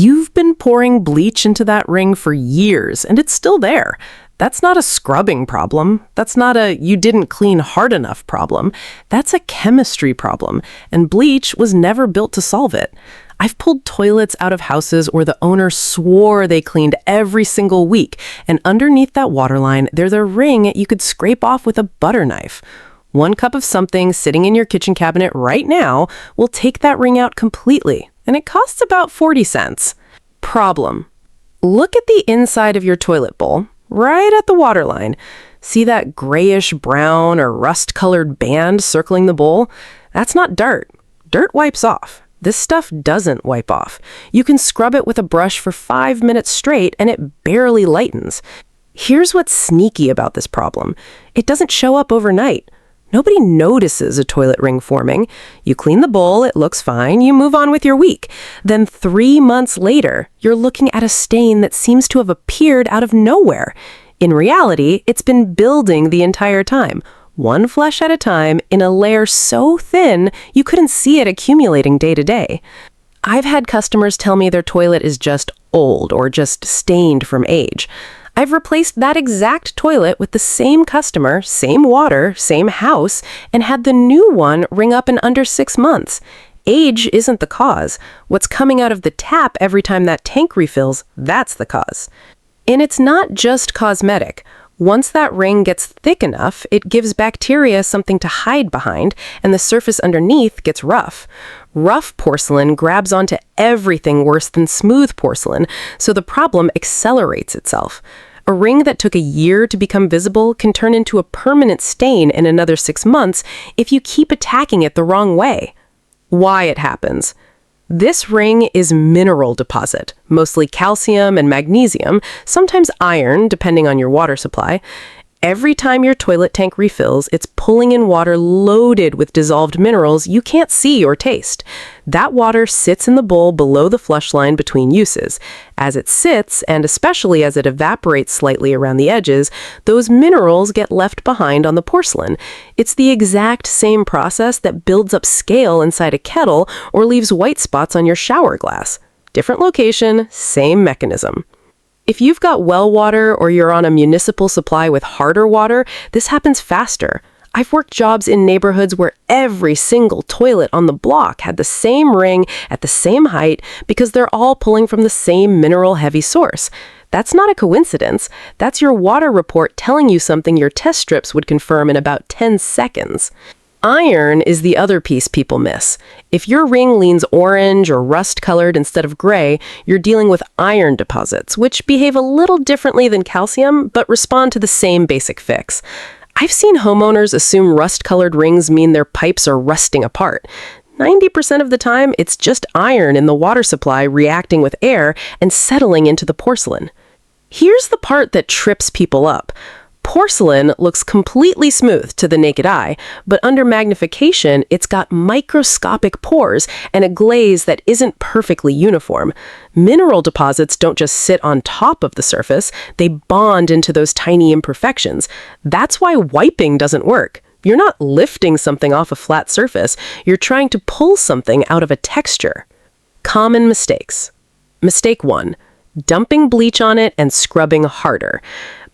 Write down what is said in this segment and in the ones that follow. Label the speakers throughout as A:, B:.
A: You've been pouring bleach into that ring for years, and it's still there. That's not a scrubbing problem. That's not a you didn't clean hard enough problem. That's a chemistry problem, and bleach was never built to solve it. I've pulled toilets out of houses where the owner swore they cleaned every single week, and underneath that waterline, there's a ring you could scrape off with a butter knife. 1 cup of something sitting in your kitchen cabinet right now will take that ring out completely, and it costs about 40 cents. Problem. Look at the inside of your toilet bowl, right at the waterline. See that grayish brown or rust-colored band circling the bowl? That's not dirt. Dirt wipes off. This stuff doesn't wipe off. You can scrub it with a brush for 5 minutes straight and it barely lightens. Here's what's sneaky about this problem. It doesn't show up overnight. Nobody notices a toilet ring forming. You clean the bowl, it looks fine, you move on with your week. Then 3 months later, you're looking at a stain that seems to have appeared out of nowhere. In reality, it's been building the entire time, one flush at a time, in a layer so thin you couldn't see it accumulating day to day. I've had customers tell me their toilet is just old or just stained from age. I've replaced that exact toilet with the same customer, same water, same house, and had the new one ring up in under 6 months. Age isn't the cause. What's coming out of the tap every time that tank refills, that's the cause. And it's not just cosmetic. Once that ring gets thick enough, it gives bacteria something to hide behind, and the surface underneath gets rough. Rough porcelain grabs onto everything worse than smooth porcelain, so the problem accelerates itself. A ring that took a year to become visible can turn into a permanent stain in another 6 months if you keep attacking it the wrong way. Why it happens? This ring is mineral deposit, mostly calcium and magnesium, sometimes iron, depending on your water supply. Every time your toilet tank refills, it's pulling in water loaded with dissolved minerals you can't see or taste. That water sits in the bowl below the flush line between uses. As it sits, and especially as it evaporates slightly around the edges, those minerals get left behind on the porcelain. It's the exact same process that builds up scale inside a kettle or leaves white spots on your shower glass. Different location, same mechanism. If you've got well water or you're on a municipal supply with harder water, this happens faster. I've worked jobs in neighborhoods where every single toilet on the block had the same ring at the same height because they're all pulling from the same mineral-heavy source. That's not a coincidence. That's your water report telling you something your test strips would confirm in about 10 seconds. Iron is the other piece people miss. If your ring leans orange or rust-colored instead of gray, you're dealing with iron deposits, which behave a little differently than calcium, but respond to the same basic fix. I've seen homeowners assume rust-colored rings mean their pipes are rusting apart. 90% of the time, it's just iron in the water supply reacting with air and settling into the porcelain. Here's the part that trips people up. Porcelain looks completely smooth to the naked eye, but under magnification, it's got microscopic pores and a glaze that isn't perfectly uniform. Mineral deposits don't just sit on top of the surface, they bond into those tiny imperfections. That's why wiping doesn't work. You're not lifting something off a flat surface, you're trying to pull something out of a texture. Common mistakes. Mistake 1. Dumping bleach on it and scrubbing harder.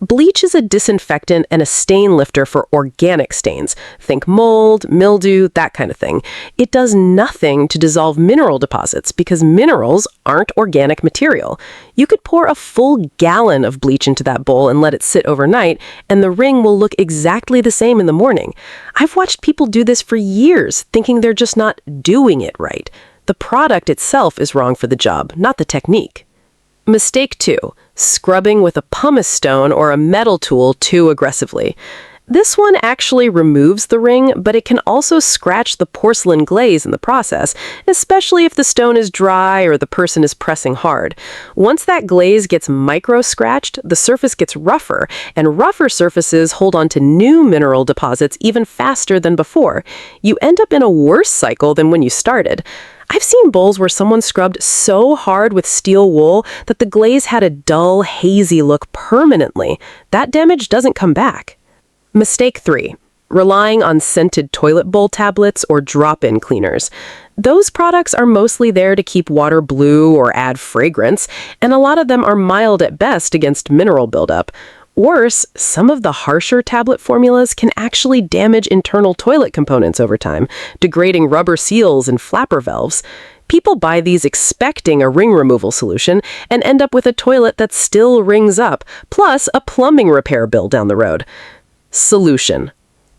A: Bleach is a disinfectant and a stain lifter for organic stains. Think mold, mildew, that kind of thing. It does nothing to dissolve mineral deposits because minerals aren't organic material. You could pour a full gallon of bleach into that bowl and let it sit overnight, and the ring will look exactly the same in the morning. I've watched people do this for years, thinking they're just not doing it right. The product itself is wrong for the job, not the technique. Mistake 2. Scrubbing with a pumice stone or a metal tool too aggressively. This one actually removes the ring, but it can also scratch the porcelain glaze in the process, especially if the stone is dry or the person is pressing hard. Once that glaze gets micro-scratched, the surface gets rougher, and rougher surfaces hold on to new mineral deposits even faster than before. You end up in a worse cycle than when you started. I've seen bowls where someone scrubbed so hard with steel wool that the glaze had a dull, hazy look permanently. That damage doesn't come back. Mistake 3. Relying on scented toilet bowl tablets or drop-in cleaners. Those products are mostly there to keep water blue or add fragrance, and a lot of them are mild at best against mineral buildup. Worse, some of the harsher tablet formulas can actually damage internal toilet components over time, degrading rubber seals and flapper valves. People buy these expecting a ring removal solution and end up with a toilet that still rings up, plus a plumbing repair bill down the road. Solution.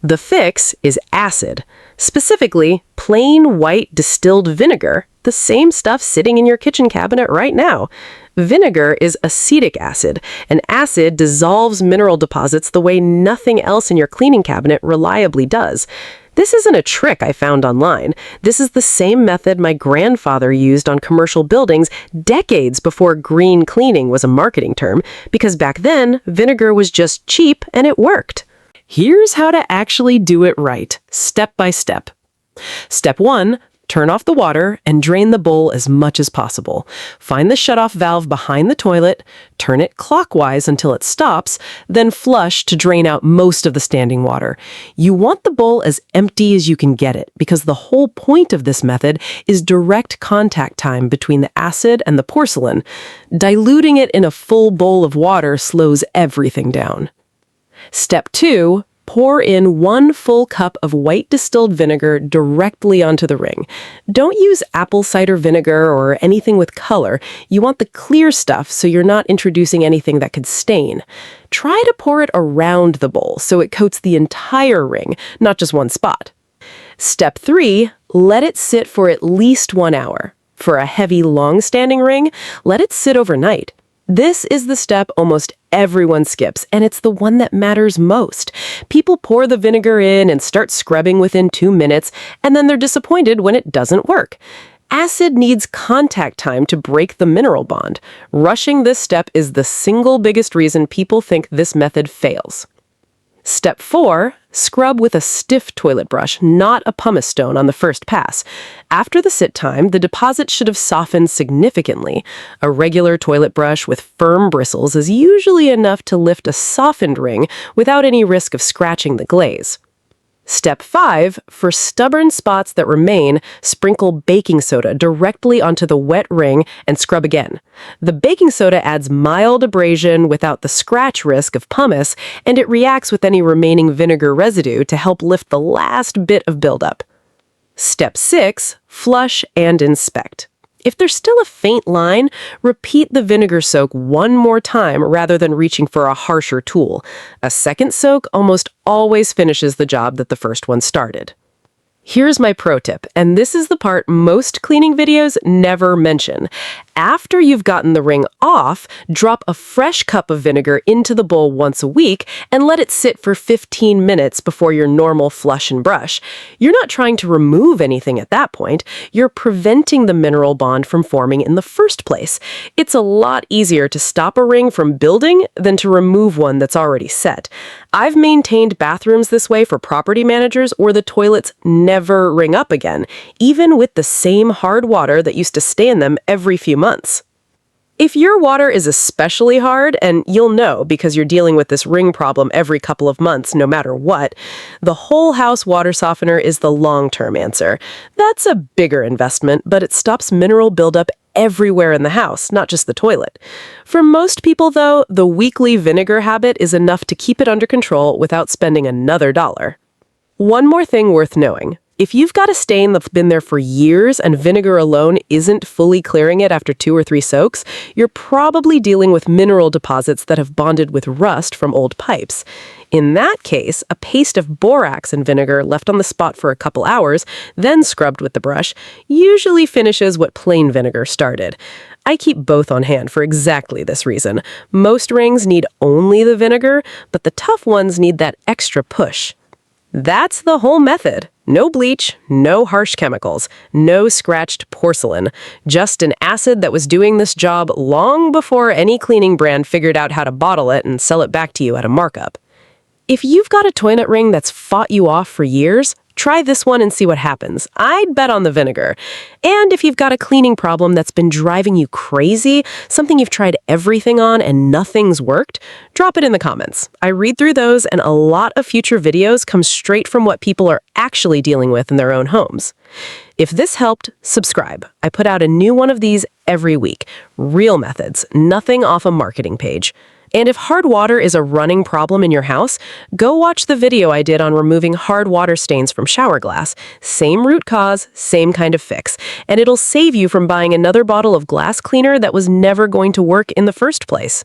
A: The fix is acid. Specifically, plain white distilled vinegar, the same stuff sitting in your kitchen cabinet right now. Vinegar is acetic acid, and acid dissolves mineral deposits the way nothing else in your cleaning cabinet reliably does. This isn't a trick I found online. This is the same method my grandfather used on commercial buildings decades before green cleaning was a marketing term, because back then, vinegar was just cheap and it worked. Here's how to actually do it right, step by step. Step 1, turn off the water and drain the bowl as much as possible. Find the shutoff valve behind the toilet, turn it clockwise until it stops, then flush to drain out most of the standing water. You want the bowl as empty as you can get it, because the whole point of this method is direct contact time between the acid and the porcelain. Diluting it in a full bowl of water slows everything down. Step 2, pour in 1 full cup of white distilled vinegar directly onto the ring. Don't use apple cider vinegar or anything with color. You want the clear stuff so you're not introducing anything that could stain. Try to pour it around the bowl so it coats the entire ring, not just one spot. Step 3, let it sit for at least 1 hour. For a heavy, long-standing ring, let it sit overnight. This is the step almost everyone skips, and it's the one that matters most. People pour the vinegar in and start scrubbing within 2 minutes, and then they're disappointed when it doesn't work. Acid needs contact time to break the mineral bond. Rushing this step is the single biggest reason people think this method fails. Step 4, scrub with a stiff toilet brush, not a pumice stone on the first pass. After the sit time, the deposit should have softened significantly. A regular toilet brush with firm bristles is usually enough to lift a softened ring without any risk of scratching the glaze. Step 5, for stubborn spots that remain, sprinkle baking soda directly onto the wet ring and scrub again. The baking soda adds mild abrasion without the scratch risk of pumice, and it reacts with any remaining vinegar residue to help lift the last bit of buildup. Step 6, flush and inspect. If there's still a faint line, repeat the vinegar soak 1 more time rather than reaching for a harsher tool. A second soak almost always finishes the job that the first one started. Here's my pro tip, and this is the part most cleaning videos never mention. After you've gotten the ring off, drop a fresh cup of vinegar into the bowl once a week and let it sit for 15 minutes before your normal flush and brush. You're not trying to remove anything at that point. You're preventing the mineral bond from forming in the first place. It's a lot easier to stop a ring from building than to remove one that's already set. I've maintained bathrooms this way for property managers where the toilets never ring up again, even with the same hard water that used to stay in them every few months. If your water is especially hard, and you'll know because you're dealing with this ring problem every couple of months no matter what, the whole house water softener is the long-term answer. That's a bigger investment, but it stops mineral buildup everywhere in the house, not just the toilet. For most people, though, the weekly vinegar habit is enough to keep it under control without spending another dollar. One more thing worth knowing. If you've got a stain that's been there for years and vinegar alone isn't fully clearing it after 2 or 3 soaks, you're probably dealing with mineral deposits that have bonded with rust from old pipes. In that case, a paste of borax and vinegar left on the spot for a couple hours, then scrubbed with the brush, usually finishes what plain vinegar started. I keep both on hand for exactly this reason. Most rings need only the vinegar, but the tough ones need that extra push. That's the whole method. No bleach, no harsh chemicals, no scratched porcelain. Just an acid that was doing this job long before any cleaning brand figured out how to bottle it and sell it back to you at a markup. If you've got a toilet ring that's fought you off for years, try this one and see what happens. I'd bet on the vinegar. And if you've got a cleaning problem that's been driving you crazy, something you've tried everything on and nothing's worked, drop it in the comments. I read through those, and a lot of future videos come straight from what people are actually dealing with in their own homes. If this helped, subscribe. I put out a new one of these every week. Real methods, nothing off a marketing page. And if hard water is a running problem in your house, go watch the video I did on removing hard water stains from shower glass. Same root cause, same kind of fix. And it'll save you from buying another bottle of glass cleaner that was never going to work in the first place.